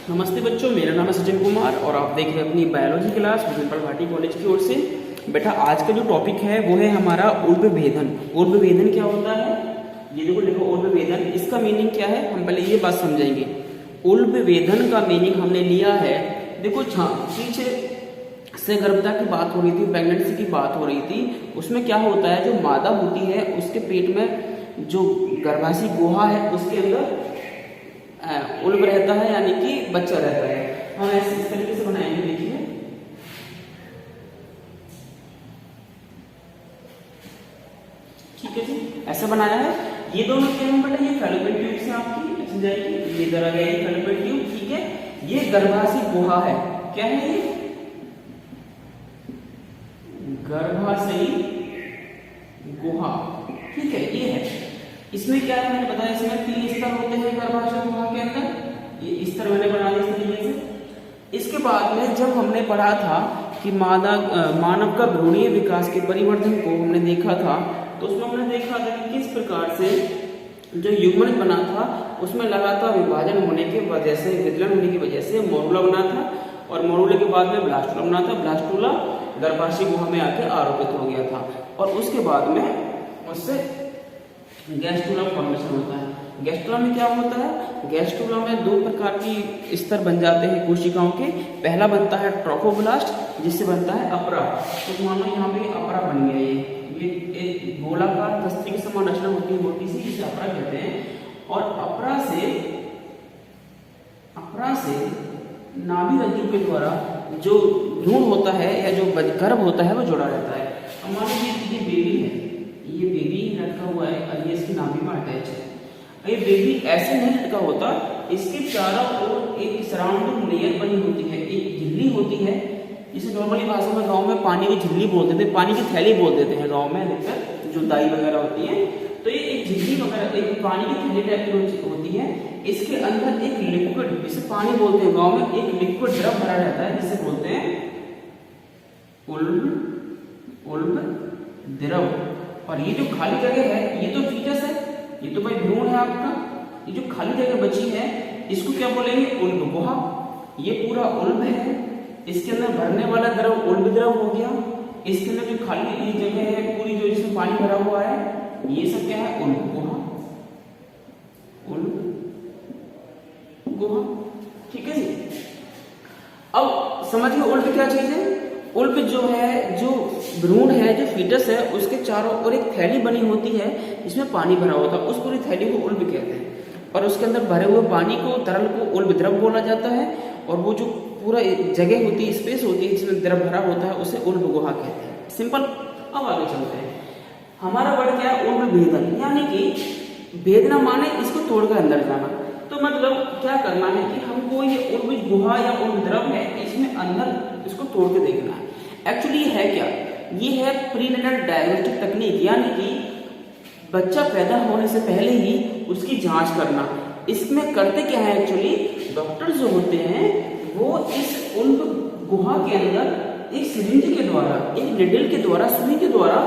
नमस्ते बच्चों, मेरा नाम है सचिन कुमार और आप देख रहे हैं अपनी biology class principal Bhati college की ओर से। बेटा आज का जो टॉपिक है वो है हमारा उल्ब भेदन। उल्ब भेदन क्या होता है, ये देखो लिखो उल्ब भेदन। इसका मीनिंग क्या है, हम पहले ये बात समझेंगे। उल्ब भेदन का मीनिंग हमने लिया है, देखो पीछे से गर्भता की बात हो रही थी, प्रेगनेंसी की बात हो रही थी। उसमें क्या होता है, जो मादा होती है उसके पेट में जो गर्भाशय गुहा है उसके अंदर उल्ब रहता है, यानी कि बच्चा रहता है। हम ऐसे इस तरीके से बनाएंगे, देखिए ठीक है जी, ऐसा बनाया है। ये दोनों क्या है बेटा, ये फैलोपियन ट्यूब से आपकी समझ जाएगी, ये इधर आ गया ये फैलोपियन ट्यूब, ठीक है। ये गर्भाशय गुहा है, क्या है ये, गर्भाशय गुहा, ठीक है ये है। इसमें क्या है, मैंने बताया इसमें 3 स्तर होते हैं गर्भाशय गुहा के अंदर। ये स्तर मैंने बना दिया इस तरीके से। इसके बाद में जब हमने पढ़ा था कि मानव का भ्रूणीय विकास के परिवर्तन को हमने देखा था, तो उसमें हमने देखा था कि किस प्रकार से जो युग्मन बना था उसमें लगातार विभाजन होने की वजह से, वितरण होने की वजह से मोरुला बना था, और मोरुले के बाद में ब्लास्टुला बना था। ब्लास्टुला गर्भाशय गुहा में आके आरोपित हो गया था, और उसके बाद में उससे गैस्ट्रुला फॉर्मेशन होता है। गैस्ट्रुला में क्या होता है, गैस्ट्रुला में 2 प्रकार की स्तर बन जाते हैं कोशिकाओं के। पहला बनता है ट्रोफोब्लास्ट, जिससे बनता है अपरा। तो मान लो यहाँ पे अपरा बन गया, ये एक गोलाकार दस्तरी की समान रचना होती है मोटी सी, जिसे अपरा कहते हैं। और अपरा से नाभि रज्जु के द्वारा जो भ्रूण होता है या जो गर्भ होता है वो जुड़ा रहता है। अब मान लीजिए ये बेबी है, ये बेबी लटका हुआ है और ये इसकी नाभि में अटैच है। ये बेबी ऐसे नहीं लटका होता, इसके चारों ओर एक सराउंडिंग लेयर बनी होती है, एक झिल्ली होती है, जिसे नॉर्मली भाषा में गांव में पानी की झिल्ली बोल देते हैं, पानी की थैली बोल देते हैं गांव में अधिकतर, जो दाई वगैरह होती है। तो ये एक झिल्ली वगैरह, एक पानी की थैली टाइप की होती है। इसके अंदर एक लिक्विड, जिसे पानी बोलते हैं गाँव में, एक लिक्विड द्रव भरा रहता है, जिसे बोलते हैं उल्ब द्रव। और ये जो खाली जगह है ये तो फीटस है, ये तो भाई भ्रूण है आपका। ये जो खाली जगह बची है इसको क्या बोलेंगे, उल्ब गुहा। ये पूरा उल्ब है, इसके अंदर भरने वाला द्रव उल्ब द्रव हो गया। इसके अंदर जो खाली ये जगह है पूरी, जो जिसमें पानी भरा हुआ है, ये सब क्या है, उल्ब गुहा, उल्ब गुहा, ठीक है जी। अब समझिए उल्ब क्या चीज है। उल्ब जो है, जो भ्रूण है, जो फीटस है, उसके चारों ओर एक थैली बनी होती है जिसमें पानी भरा होता है, उस पूरी थैली को उल्ब कहते हैं। और उसके अंदर भरे हुए पानी को, तरल को उल्ब द्रव बोला जाता है। और वो जो पूरा जगह होती है, स्पेस होती है जिसमें द्रव भरा होता है, उसे उल्ब गुहा कहते हैं। सिंपल। अब आगे चलते हैं। हमारा वर्ड क्या है, उल्ब भेदन, यानी कि भेदना माने इसको तोड़कर अंदर जाना। तो मतलब क्या करना है कि हमको ये उल्ब गुहा या उल्ब द्रव है, इसमें अंदर इसको तोड़ के देखना है। एक्चुअली ये है क्या, ये है प्रीनेटल डायग्नोस्टिक तकनीक, यानी कि बच्चा पैदा होने से पहले ही उसकी जांच करना। इसमें करते क्या है, एक्चुअली डॉक्टर जो होते हैं वो इस उल्ब गुहा के अंदर एक सिरिंज के द्वारा, एक निडल के द्वारा, सुई के द्वारा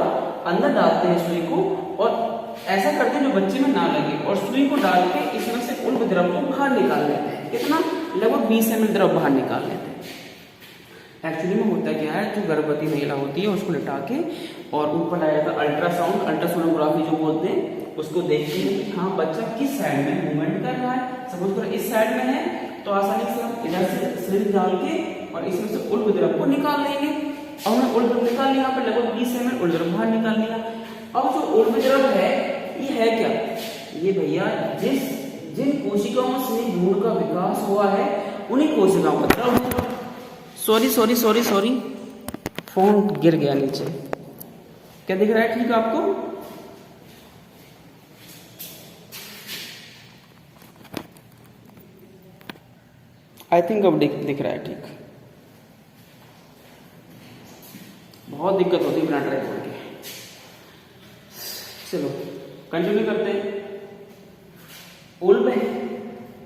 अंदर डालते हैं सुई को, और ऐसा करते हैं जो बच्चे में ना लगे, और सुई को डाल के इसमें से उल्ब द्रव को बाहर निकाल लेते हैं। कितना, लगभग 20 ml द्रव बाहर निकाल लेते हैं। एक्चुअली में होता क्या है, जो गर्भवती महिला होती है उसको लिटा के और ऊपर लाया जाता है अल्ट्रासाउंड, अल्ट्रासोनोग्राफी जो बोलते हैं, उसको देखते हैं कि हाँ बच्चा किस साइड में मूवमेंट कर रहा है। सपोज करो इस साइड में है, तो आसानी से हम इधर से सिरिंज डाल के और इसमें से उल्ब द्रव को निकाल लेंगे। और हमने उल्ब द्रव निकाल लिया, यहाँ पर लगभग 20 ml उल्ब द्रव बाहर निकाल लिया। अब जो उल्ब द्रव है ये है क्या, ये भैया जिन कोशिकाओं से भ्रूण का विकास हुआ है उन्हीं कोशिकाओं का द्रव है। सॉरी, फोन गिर गया नीचे। क्या दिख रहा है ठीक आपको? आई थिंक अब दिख रहा है ठीक। बहुत दिक्कत होती है बिना ट्राइपॉड के। चलो कंटिन्यू करते हैं। उल्ब है,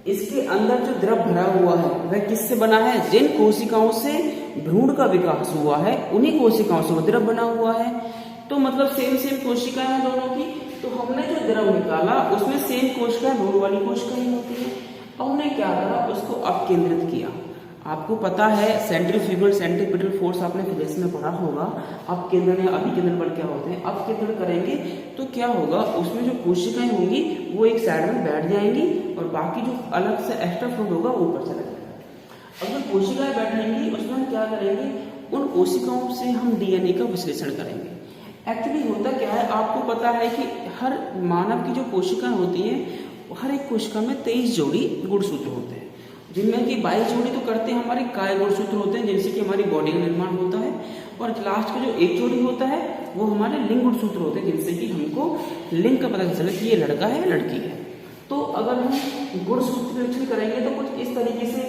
इसके अंदर जो द्रव भरा हुआ है वह किससे बना है, जिन कोशिकाओं से भ्रूण का विकास हुआ है उन्हीं कोशिकाओं से वो द्रव बना हुआ है। तो मतलब सेम कोशिकाएं हैं दोनों की। तो हमने जो द्रव निकाला उसमें सेम कोशिका भ्रूण वाली कोशिका ही होती है। और उन्हें क्या करा, उसको अपकेंद्रित किया। आपको पता है सेंट्रीफ्यूगल सेंट्रीपिटल फोर्स आपने फिजिक्स में पढ़ा होगा। अपकेंद्रण या अभिकेंद्रण बल क्या होते हैं। अपकेंद्रण करेंगे तो क्या होगा, उसमें जो कोशिकाएं होंगी वो एक साइड में बैठ जाएंगी और बाकी जो अलग से एक्स्ट्रा फ्लूइड होगा वो ऊपर चला जाएगा। अगर कोशिकाएं बैठेंगी उसमें हम क्या करेंगे, उन कोशिकाओं से हम डीएनए का विश्लेषण करेंगे। एक्चुअली होता क्या है, आपको पता है कि हर मानव की जो कोशिकाएं होती हैं, हर एक कोशिका में 23 जोड़ी गुणसूत्र होते हैं, जिनमें कि 22 जोड़ी तो करते हैं हमारे काय गुणसूत्र होते हैं, जिनसे कि हमारी बॉडी का निर्माण होता है, और लास्ट का जो एक जोड़ी होता है वो हमारे लिंग गुणसूत्र होते हैं, जिनसे कि हमको लिंग का पता चले कि ये लड़का है लड़की है। तो अगर हम गुणसूत्र निरीक्षण करेंगे तो कुछ इस तरीके से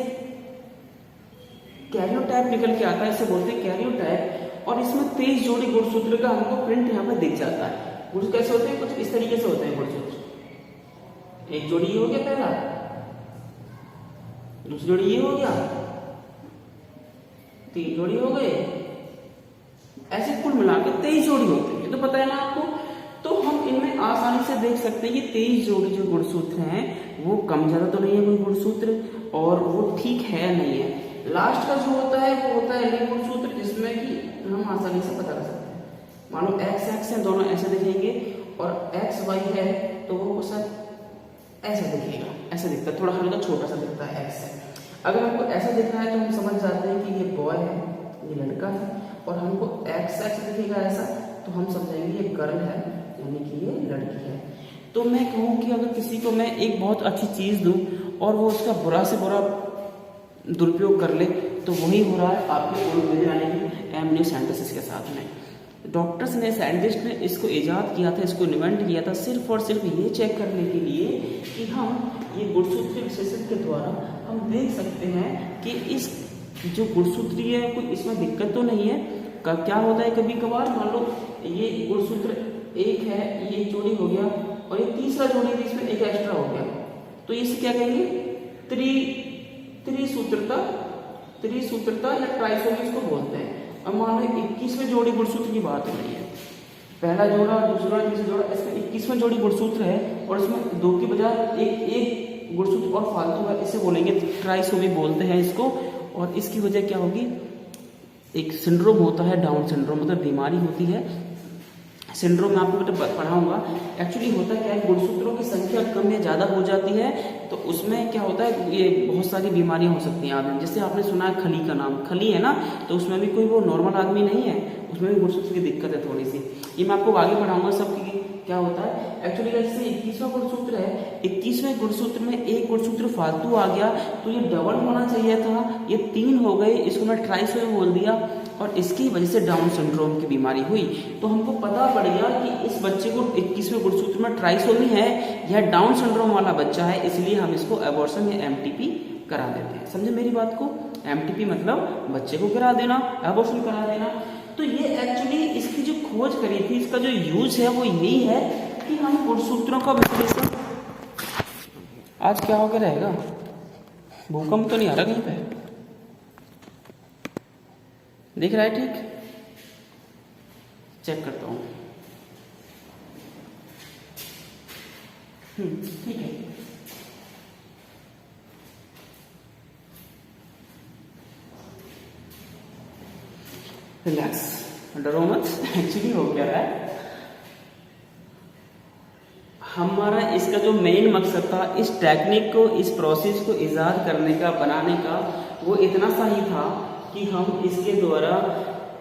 कैरियोटाइप निकल के आता है, इसे बोलते हैं कैरियोटाइप, और इसमें 23 जोड़ी गुणसूत्र का हमको प्रिंट यहाँ पर दिख जाता है। गुण कैसे होते हैं, कुछ इस तरीके से होते हैं गुणसूत्र। एक जोड़ी ये हो गया पहला, दूसरी जोड़ी ये हो गया, 3 जोड़ी हो गए, ऐसे कुल मिलाकर 23 जोड़ी होते हैं, ये तो पता है ना आपको। तो हम इनमें आसानी से देख सकते हैं कि 23 जोड़ी जो गुणसूत्र हैं वो कम ज्यादा तो नहीं है कोई गुणसूत्र, और वो ठीक है या नहीं है। लास्ट का जो होता है वो होता है लिंग गुणसूत्र, जिसमें कि हम आसानी से पता कर सकते हैं। मान लो एक्स एक्स है, दोनों ऐसे दिखेंगे, और एक्स वाई है तो वो सर ऐसा दिखेगा, ऐसा दिखता है, थोड़ा हल्का छोटा सा दिखता है एक्स से। अगर हमको ऐसा दिख रहा है तो हम समझ जाते हैं कि ये बॉय है, ये लड़का है, और हमको एक्स एक्स दिखेगा ऐसा तो हम समझेंगे ये गर्ल है, यानी कि ये लड़की है। तो मैं कहूँ कि अगर किसी को मैं एक बहुत अच्छी चीज दूं और वो उसका बुरा से बुरा दुरुपयोग कर ले, तो वही हो रहा है आपके ओल्ड यानी कि एमनियोसेंटेसिस के साथ में। डॉक्टर्स ने, साइंटिस्ट ने इसको इजाद किया था, इसको इन्वेंट किया था सिर्फ और सिर्फ ये चेक करने के लिए कि हम ये गुणसूत्रीय विश्लेषण के द्वारा हम देख सकते हैं कि इस जो गुणसूत्री है कोई इसमें दिक्कत तो नहीं है। क्या होता है कभी कभार, मान लो ये गुणसूत्र एक है, ये जोड़ी हो गया, और ये तीसरा जोड़ी भी इसमें एक एक्स्ट्रा हो गया, तो इसे क्या कहेंगे, त्रिसूत्रता या ट्राइसोमी इसको बोलते हैं। अब मान लो 21वें जोड़ी गुणसूत्र की बात हो रही है, पहला जोड़ा, दूसरा, तीसरा जोड़ा, इसमें 21वें जोड़ी गुणसूत्र है, और इसमें 2 की बजाय एक गुणसूत्र और फालतू है, इसे बोलेंगे ट्राइसोमी बोलते हैं इसको। और इसकी वजह क्या होगी, एक सिंड्रोम होता है, डाउन सिंड्रोम, मतलब बीमारी होती है। सिंड्रोम में आपको पढ़ाऊंगा। एक्चुअली होता क्या है, गुणसूत्रों की संख्या कम या ज्यादा हो जाती है तो उसमें क्या होता है, ये बहुत सारी बीमारियां हो सकती हैं आदमी। जैसे आपने सुना है खली का नाम, खली है ना, तो उसमें भी कोई वो नॉर्मल आदमी नहीं है, उसमें भी गुणसूत्र की दिक्कत है थोड़ी सी। ये मैं आपको आगे पढ़ाऊंगा सब की क्या होता है। एक्चुअली जैसे 21वां गुणसूत्र है, 21वें गुणसूत्र में एक गुणसूत्र फालतू आ गया तो ये डबल होना चाहिए था, ये 3 हो गए, इसको मैं ट्राइसोमी बोल दिया, और इसकी वजह से डाउन सिंड्रोम की बीमारी हुई। तो हमको पता पड़ गया कि इस बच्चे को 21वें गुणसूत्र में ट्राइसोमी है, यह डाउन सिंड्रोम वाला बच्चा है, इसलिए हम इसको एबॉर्शन या एमटीपी करा देते हैं। समझे मेरी बात को, एमटीपी मतलब बच्चे को गिरा देना, एबॉर्शन करा देना। तो ये एक्चुअली इसकी जो खोज करी थी, इसका जो यूज है वो यही है कि हम गुणसूत्रों का विश्लेषण। आज क्या होकर रहेगा, भूकंप तो नहीं आ रहा कहीं पे, दिख रहा है ठीक, चेक करता हूं। ठीक है, रिलैक्स, डरो मत। एक्चुअली हो क्या है, हमारा इसका जो मेन मकसद था इस टेक्निक को, इस प्रोसेस को इजाद करने का, बनाने का, वो इतना सा ही था कि हम इसके द्वारा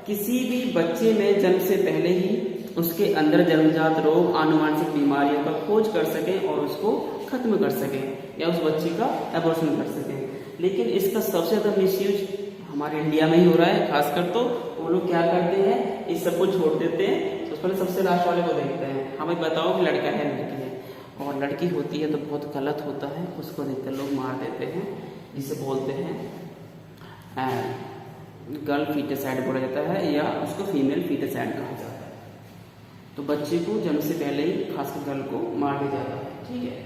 किसी भी बच्चे में जन्म से पहले ही उसके अंदर जन्मजात रोग, आनुवंशिक बीमारियों का खोज कर सकें और उसको खत्म कर सकें, या उस बच्चे का एबॉर्शन कर सकें। लेकिन इसका सबसे ज्यादा मिसयूज हमारे इंडिया में ही हो रहा है। खासकर तो वो लोग क्या करते हैं, इस सब को छोड़ देते हैं, तो पहले सबसे लास्ट वाले को देखते हैं, हमें बताओ कि लड़का है लड़की है, और लड़की होती है तो बहुत गलत होता है, उसको देखकर लोग मार देते हैं, जिसे बोलते हैं गर्ल फीटसाइड बोला जाता है, या उसको फीमेल फीटसाइड कहा जाता है। तो बच्चे को जन्म से पहले ही खासकर गर्ल को मार दिया जाता है। ठीक है,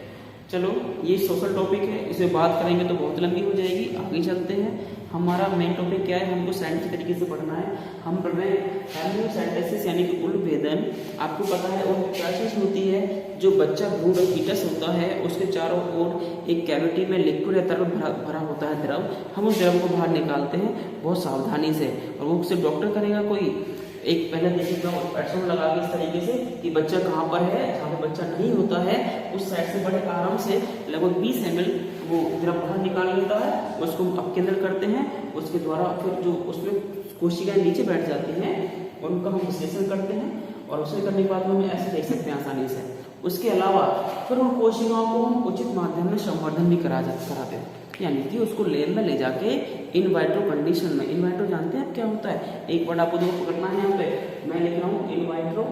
चलो ये सोशल टॉपिक है, इसे बात करेंगे तो बहुत लंबी हो जाएगी, आगे चलते हैं। हमारा मेन टॉपिक क्या है, हमको साइंटिफिक तरीके से पढ़ना है। हम पढ़ रहे हैं एमनियोसेंटेसिस यानी कि उलभेदन। आपको पता है और क्या चीज होती है, जो बच्चा भ्रूण फीटस होता है उसके चारों ओर एक कैविटी में लिक्विड या तरल भरा होता है द्रव। हम उस द्रव को बाहर निकालते हैं बहुत सावधानी से, और वो सिर्फ डॉक्टर करेगा। कोई एक पहले देखिएगा अल्ट्रासाउंड लगा के इस तरीके से कि बच्चा कहाँ पर है, जहाँ पे बच्चा नहीं होता है उस साइड से बड़े आराम से लगभग 20 ml वो द्रव बाहर निकाल लेता है, उसको अब केंद्र करते हैं। उसके द्वारा फिर जो उसमें कोशिकाएं नीचे बैठ जाती हैं और उनका हम विश्लेषण करते हैं, और उसे करने के बाद हम ऐसे देख सकते हैं आसानी से। उसके अलावा फिर उन कोशिकाओं को हम उचित माध्यम में संवर्धन भी कराते हैं, यानी कि उसको लैब में ले जाके इन वाइट्रो कंडीशन में, इन वाइट्रो जानते हैं क्या होता है, एक वर्ड आपको दो पकड़ना है यहाँ पे, मैं लिख रहा हूँ इन वाइट्रो,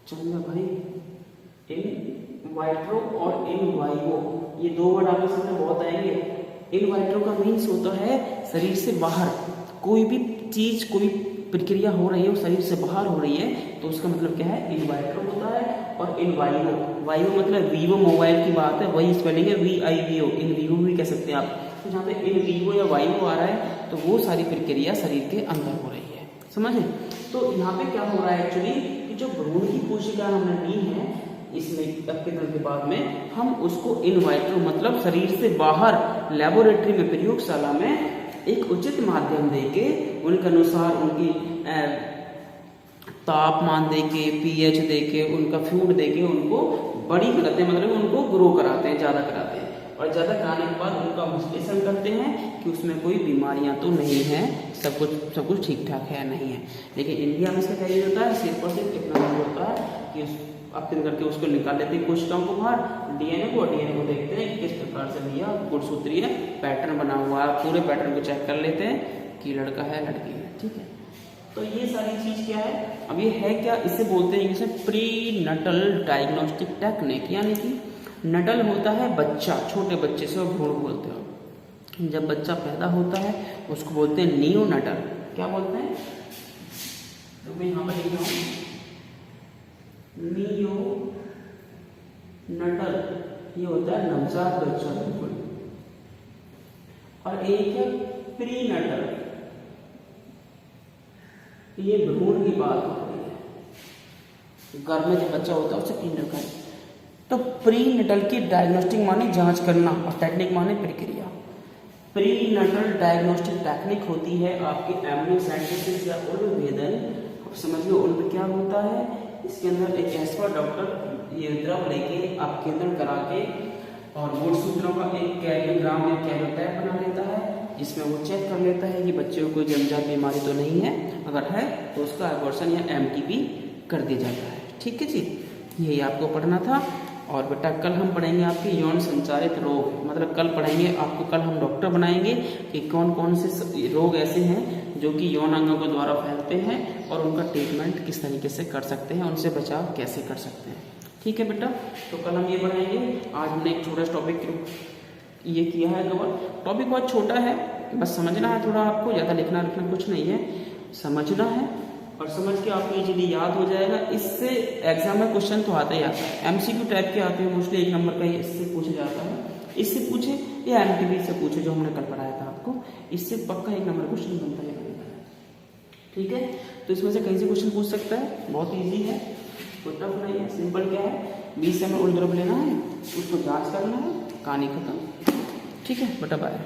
चंद्र भाई, इन वाइट्रो और इन वाइवो, ये दो वर्ड आपके सामने बहुत आएंगे। इन वाइट्रो का मीन्स होता है शरीर से बाहर कोई भी चीज, कोई प्रक्रिया हो रही है वो शरीर से बाहर हो रही है, तो उसका मतलब क्या है, इन वाइट्रो होता है। और इन वाइवो, वाइवो मतलब वीवो मोबाइल की बात है, वही स्पेलिंग है VIVO, इन वीवो भी कह सकते हैं आप। तो जहाँ पे इन वीवो या वाइवो आ रहा है तो वो सारी प्रक्रिया शरीर के अंदर हो रही है, समझे। तो यहाँ पे क्या हो रहा है एक्चुअली कि जो भ्रूण की कोशिका हमने ली है इसमें के बाद में हम उसको इन वाइट्रो मतलब शरीर से बाहर लेबोरेटरी में, प्रयोगशाला में एक उचित माध्यम देके उनके अनुसार उनकी तापमान देके, pH देके, उनका फ्लूइड देके उनको बड़ी कराते हैं, मतलब उनको ग्रो कराते हैं, ज़्यादा कराते हैं। और ज़्यादा कराने के बाद उनका विश्लेषण करते हैं कि उसमें कोई बीमारियां तो नहीं है, सब कुछ ठीक ठाक है या नहीं है। लेकिन इंडिया में इसका क्या यूज होता है, सिर्फ और सिर्फ इतना होता है कि अपने करके उसको निकाल लेते हैं कोशिकाओं को बाहर, डीएनए को देखते हैं किस प्रकार से भैया गुणसूत्रीय पैटर्न बना हुआ है, पूरे पैटर्न को चेक कर लेते हैं कि लड़का है लड़की है, ठीक है। तो ये सारी चीज क्या है, अब ये है क्या, इसे बोलते हैं इंग्लिश में प्री नटल डायग्नोस्टिक टेक्निक, यानी कि नटल होता है बच्चा, छोटे बच्चे से भ्रूण बोलते हो। जब बच्चा पैदा होता है उसको बोलते हैं नियो नटल। क्या बोलते हैं, तो मैं यहाँ पर लिख रहा हूँ नियो नटल, ये होता है नवजात बच्चा बिल्कुल। और एक है प्री नटल, ये भ्रूण की बात हो रही है, गर्भ में जो बच्चा होता है उसे प्री नटल। तो प्री नटल की डायग्नोस्टिक माने जांच करना और टेक्निक माने प्रक्रिया। प्री नटल डायग्नोस्टिक टेक्निक होती है आपके एमनियोसेंटेसिस या उलभेदन। अब समझिए उल्ब क्या होता है, इसके अंदर एक एक्सपर्ट डॉक्टर ये द्रव लेके आप केंद्र करा के और गुणसूत्रों का एक कैरियोग्राम या कैरियोटाइप बना लेता है, जिसमें वो चेक कर लेता है कि बच्चे को कोई जन्मजात बीमारी तो नहीं है, अगर है तो उसका अबॉर्शन या MTP कर दिया जाता है, ठीक है जी। यही आपको पढ़ना था। और बेटा कल हम पढ़ेंगे आपके यौन संचारित रोग, मतलब कल पढ़ेंगे आपको, कल हम डॉक्टर बनाएंगे कि कौन कौन से रोग ऐसे हैं जो कि यौन अंगों के द्वारा फैलते हैं और उनका ट्रीटमेंट किस तरीके से कर सकते हैं, उनसे बचाव कैसे कर सकते हैं, ठीक है बेटा। तो कल हम ये पढ़ेंगे। आज हमने एक छोटा सा टॉपिक ये किया है कवर, टॉपिक बहुत छोटा है, बस समझना है थोड़ा आपको, ज़्यादा लिखना कुछ नहीं है, समझना है और समझ के आपको इजीली याद हो जाएगा। इससे एग्जाम में क्वेश्चन तो आता ही आता है, MCQ टाइप के आते हैं मोस्टली, 1 नंबर का ही इससे पूछा जाता है, इससे पूछे या MTP से पूछे जो हमने कल पढ़ाया था आपको, इससे पक्का 1 नंबर क्वेश्चन बनता है, ठीक है। तो इसमें से कहीं से क्वेश्चन पूछ सकता है, बहुत ईजी है, कोई टफ नहीं है, सिंपल क्या है, 20 ml उल द्रव लेना है, उसको जाँच करना है, कहानी खत्म, ठीक है बेटा, बाय।